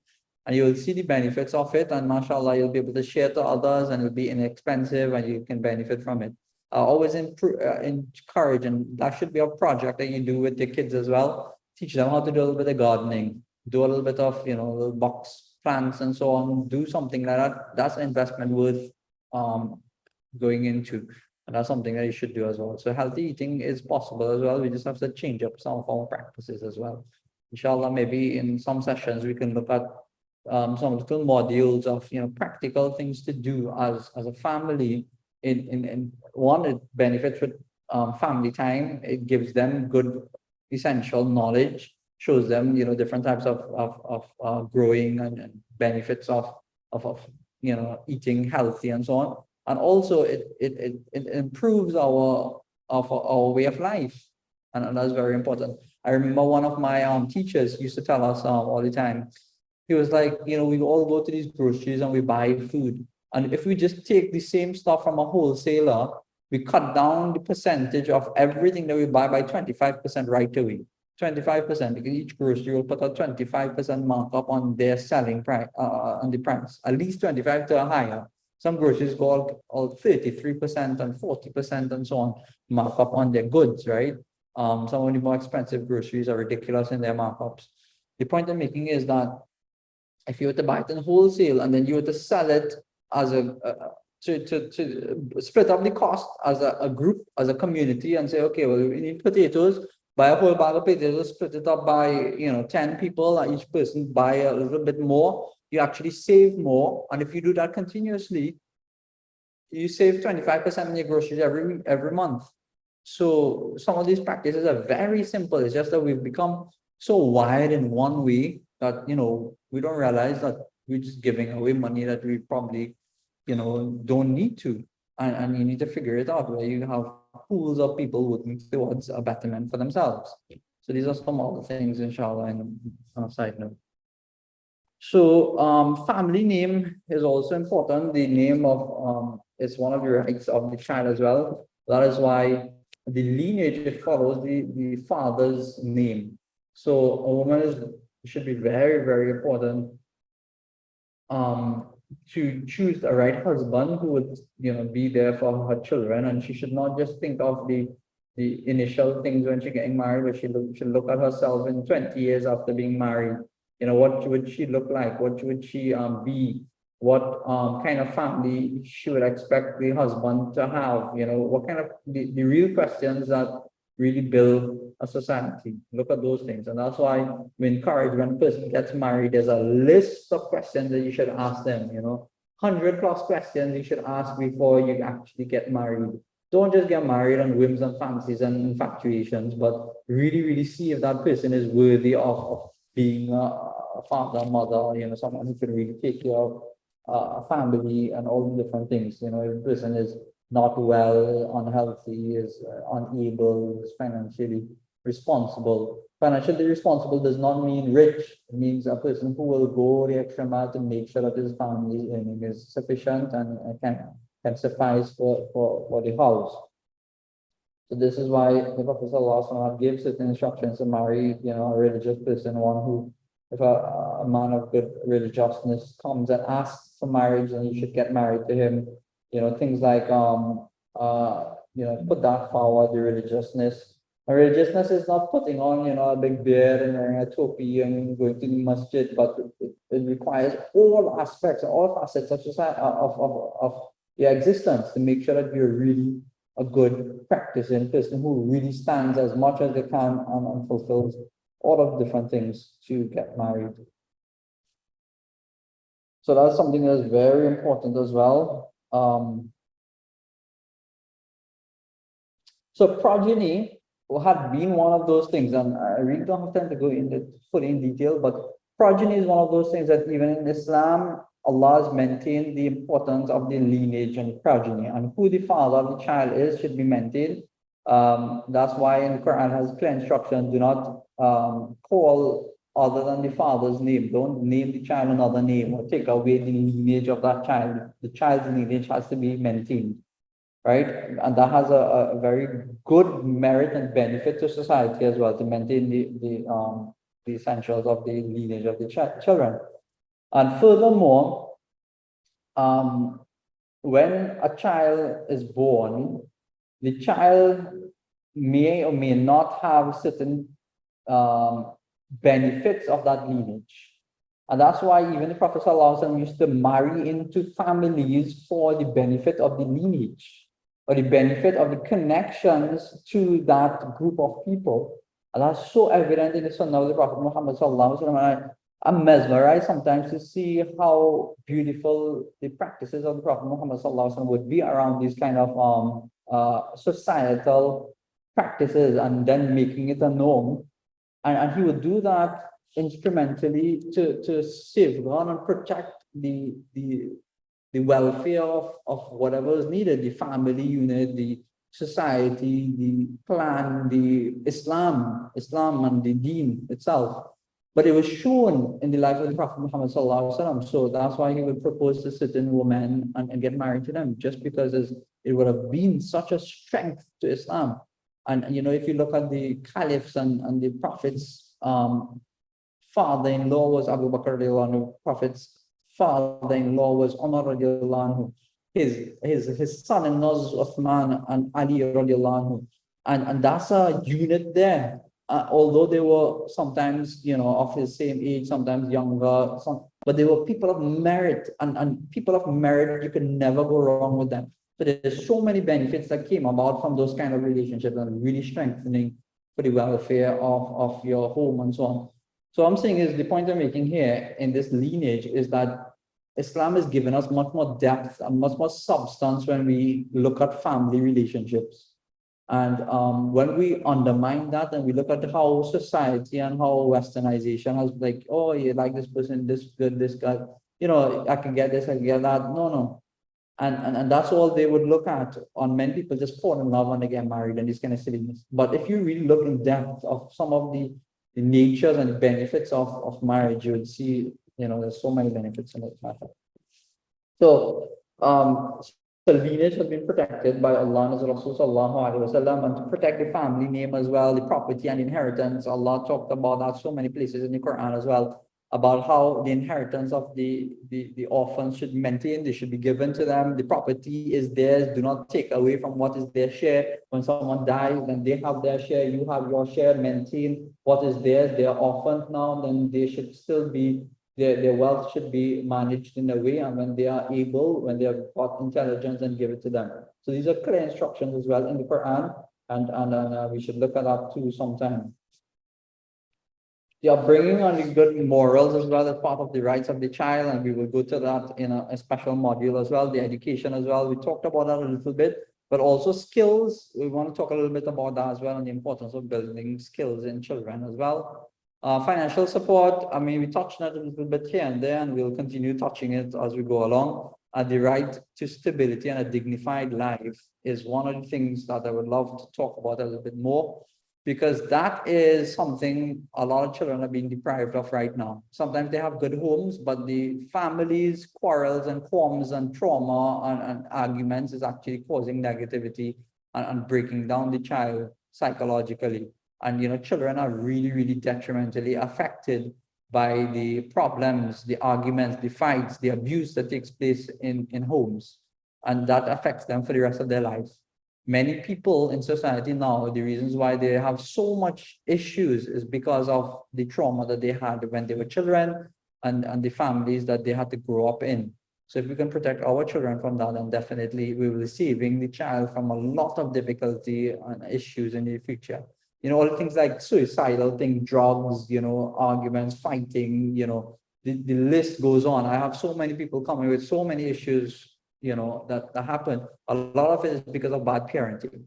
And you will see the benefits of it. And mashallah, you'll be able to share to others and it'll be inexpensive and you can benefit from it. Always encourage, and that should be a project that you do with your kids as well. Teach them how to do a little bit of gardening, do a little bit of, you know, little box plants and so on. Do something like that. That's an investment worth going into. And that's something that you should do as well. So healthy eating is possible as well. We just have to change up some of our practices as well. Inshallah, maybe in some sessions we can look at some little modules of, you know, practical things to do as a family. In one, it benefits with family time. It gives them good essential knowledge, shows them, you know, different types of growing and benefits of you know, eating healthy and so on. And also it improves our way of life, and that's very important. I remember one of my teachers used to tell us all the time. He was like, you know, we all go to these groceries and we buy food, and if we just take the same stuff from a wholesaler, we cut down the percentage of everything that we buy by 25% right away. 25%, because each grocery will put a 25% markup on their selling price, on the price, at least 25 to a higher. Some groceries go all 33% and 40% and so on, markup on their goods, right? Some of the more expensive groceries are ridiculous in their markups. The point I'm making is that if you were to buy it in wholesale and then you were to sell it as to split up the cost as a group, as a community, and say, okay, well, we need potatoes, buy a whole bag of potatoes, split it up by, you know, 10 people, and each person buy a little bit more, you actually save more. And if you do that continuously, you save 25% on your groceries every month. So some of these practices are very simple. It's just that we've become so wired in one way that, you know, we don't realize that we're just giving away money that we probably, you know, don't need to. And you need to figure it out where you have pools of people working towards a betterment for themselves. So these are some of the things, inshallah, and on a side note. So family name is also important. The name of is one of the rights of the child as well. That is why the lineage it follows the father's name. So a woman should be very, very important um, to choose the right husband who would be there for her children, and she should not just think of the initial things when she's getting married, but should look at herself in 20 years after being married. What would she look like? What would she be? What kind of family she would expect the husband to have? What kind of the real questions that really build a society. Look at those things. And that's why we encourage when a person gets married, there's a list of questions that you should ask them, 100+ questions you should ask before you actually get married. Don't just get married on whims and fancies and infatuations, but really, really see if that person is worthy of being a father, mother, someone who can really take care of a family and all the different things. If a person is not well, unhealthy, is unable, is financially responsible. Financially responsible does not mean rich. It means a person who will go the extra mile to make sure that his family earning is sufficient and can suffice for the house. So this is why the Prophet ﷺ gives certain instructions to marry, a religious person, one who, if a man of good religiousness comes and asks for marriage, then you should get married to him. Things like put that forward, the religiousness. And religiousness is not putting on, a big beard and wearing a topi and going to the masjid, but it requires all aspects, all facets of society, of your existence to make sure that you're really a good practicing person who really stands as much as they can and fulfills all of the different things to get married. So that's something that's very important as well. So progeny had been one of those things, and I really don't have time to go into fully in detail, but progeny is one of those things that even in Islam, Allah has maintained the importance of the lineage and progeny, and who the father of the child is should be maintained. That's why in the Quran has clear instruction: do not call other than the father's name. Don't name the child another name or take away the lineage of that child. The child's lineage has to be maintained, right? And that has a very good merit and benefit to society as well, to maintain the essentials of the lineage of the children. And furthermore, when a child is born, the child may or may not have certain benefits of that lineage. And that's why even the Prophet ﷺ used to marry into families for the benefit of the lineage or the benefit of the connections to that group of people. And that's so evident in the Sunnah of the Prophet Muhammad ﷺ. I'm mesmerized sometimes to see how beautiful the practices of the Prophet Muhammad ﷺ would be around these kind of societal practices and then making it a norm. And he would do that instrumentally to safeguard and protect the welfare of whatever is needed, the family unit, the society, the clan, the Islam and the deen itself. But it was shown in the life of the Prophet Muhammad sallallahu alaihi wasallam. So that's why he would propose to certain women and get married to them, just because it would have been such a strength to Islam. And if you look at the caliphs and the prophets, father-in-law was Abu Bakr radiallahu anhu, prophet's father-in-law was Umar radiallahu anhu, his son-in-law was Uthman and Ali radiallahu anhu. And that's a unit there. Although they were sometimes, of his same age, sometimes younger, but they were people of merit, and people of merit, you can never go wrong with them. So there's so many benefits that came about from those kind of relationships and really strengthening for the welfare of your home and so on. So I'm saying is the point I'm making here in this lineage is that Islam has given us much more depth and much more substance when we look at family relationships. And when we undermine that and we look at how society and how westernization has like, oh, you like this person, this good, this guy, I can get this, I can get that. No. And that's all they would look at. On many people just fall in love when they get married and these kind of silliness. But if you really look in depth of some of the natures and the benefits of marriage, you would see, there's so many benefits in it matter. So, so lineage has been protected by Allah and His Rasul sallallahu alaihi wasallam, and to protect the family name as well, the property and inheritance. Allah talked about that so many places in the Quran as well, about how the inheritance of the orphans should maintain, they should be given to them. The property is theirs. Do not take away from what is their share. When someone dies, then they have their share, you have your share. Maintain what is theirs. They are orphans now, then they should still be, their wealth should be managed in a way, and when they are able, when they have got intelligence, and give it to them. So these are clear instructions as well in the Quran, and we should look at that too sometime. The upbringing on the good morals as well as part of the rights of the child, and we will go to that in a special module as well. The education as well, we talked about that a little bit, but also skills. We want to talk a little bit about that as well, and the importance of building skills in children as well. Financial support, I mean, we touched on it a little bit here and there, and we'll continue touching it as we go along. The right to stability and a dignified life is one of the things that I would love to talk about a little bit more, because that is something a lot of children are being deprived of right now. Sometimes they have good homes, but the families, quarrels and qualms and trauma and arguments is actually causing negativity and breaking down the child psychologically. And children are really, really detrimentally affected by the problems, the arguments, the fights, the abuse that takes place in homes. And that affects them for the rest of their lives. Many people in society now, the reasons why they have so much issues is because of the trauma that they had when they were children, and the families that they had to grow up in. So if we can protect our children from that, then definitely we will be saving the child from a lot of difficulty and issues in the future. All the things like suicidal things, drugs, arguments, fighting, the list goes on. I have so many people coming with so many issues, that happen. A lot of it is because of bad parenting,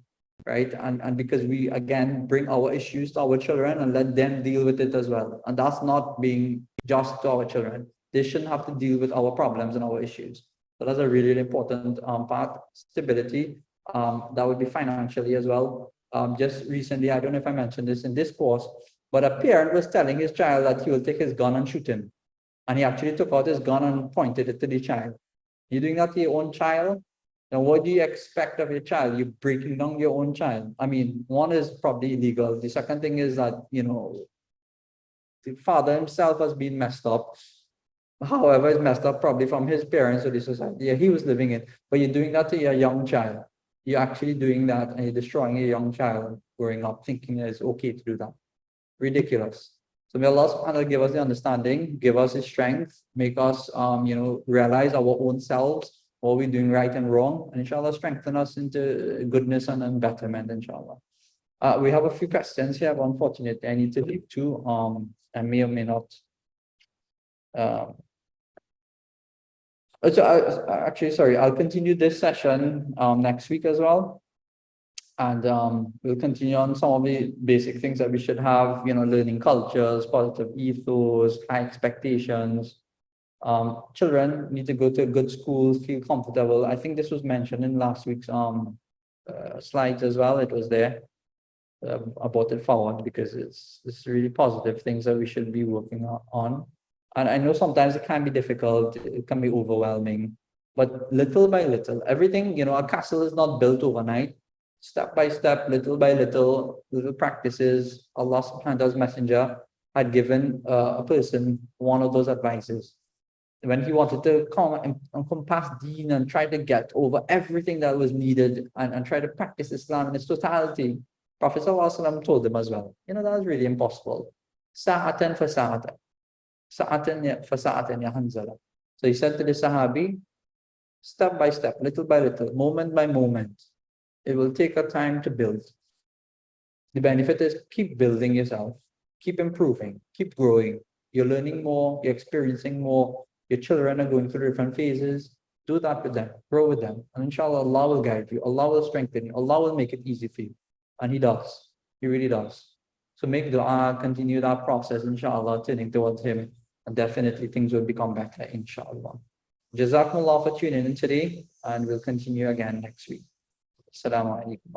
right? And because we, again, bring our issues to our children and let them deal with it as well. And that's not being just to our children. They shouldn't have to deal with our problems and our issues. So that's a really, really important part. Stability, that would be financially as well. Just recently, I don't know if I mentioned this in this course, but a parent was telling his child that he will take his gun and shoot him. And he actually took out his gun and pointed it to the child. You're doing that to your own child? Now, what do you expect of your child? You're breaking down your own child. I mean, one is probably illegal. The second thing is that, the father himself has been messed up. However, it's messed up probably from his parents or the society he was living in. But you're doing that to your young child. You're actually doing that, and you're destroying a young child growing up thinking it's okay to do that. Ridiculous. So may Allah subhanahu wa ta'ala give us the understanding, give us the strength, make us realize our own selves, what we're doing right and wrong, and inshallah strengthen us into goodness and betterment, inshallah. We have a few questions here, but unfortunately I need to leave too. I may or may not. Sorry, I'll continue this session next week as well. And we'll continue on some of the basic things that we should have, learning cultures, positive ethos, high expectations. Children need to go to a good school, feel comfortable. I think this was mentioned in last week's slides as well. It was there. I brought it forward because it's really positive things that we should be working on. And I know sometimes it can be difficult, it can be overwhelming, but little by little, everything, a castle is not built overnight. Step by step, little by little practices. Allah subhanahu wa ta'ala's messenger had given a person one of those advices. When he wanted to come and compass deen and try to get over everything that was needed and try to practice Islam in its totality, Prophet ﷺ told them as well, that was really impossible. Sa'atan fa sa'atan. Sa'atan fa sa'atan ya Hanzala. So he said to the Sahabi, step by step, little by little, moment by moment. It will take a time to build. The benefit is keep building yourself, keep improving, keep growing. You're learning more, you're experiencing more. Your children are going through different phases. Do that with them, grow with them. And inshallah, Allah will guide you. Allah will strengthen you. Allah will make it easy for you. And He does. He really does. So make dua, continue that process, inshallah, turning towards Him. And definitely things will become better, inshallah. Jazakumullah for tuning in today. And we'll continue again next week. Assalamu alaikum.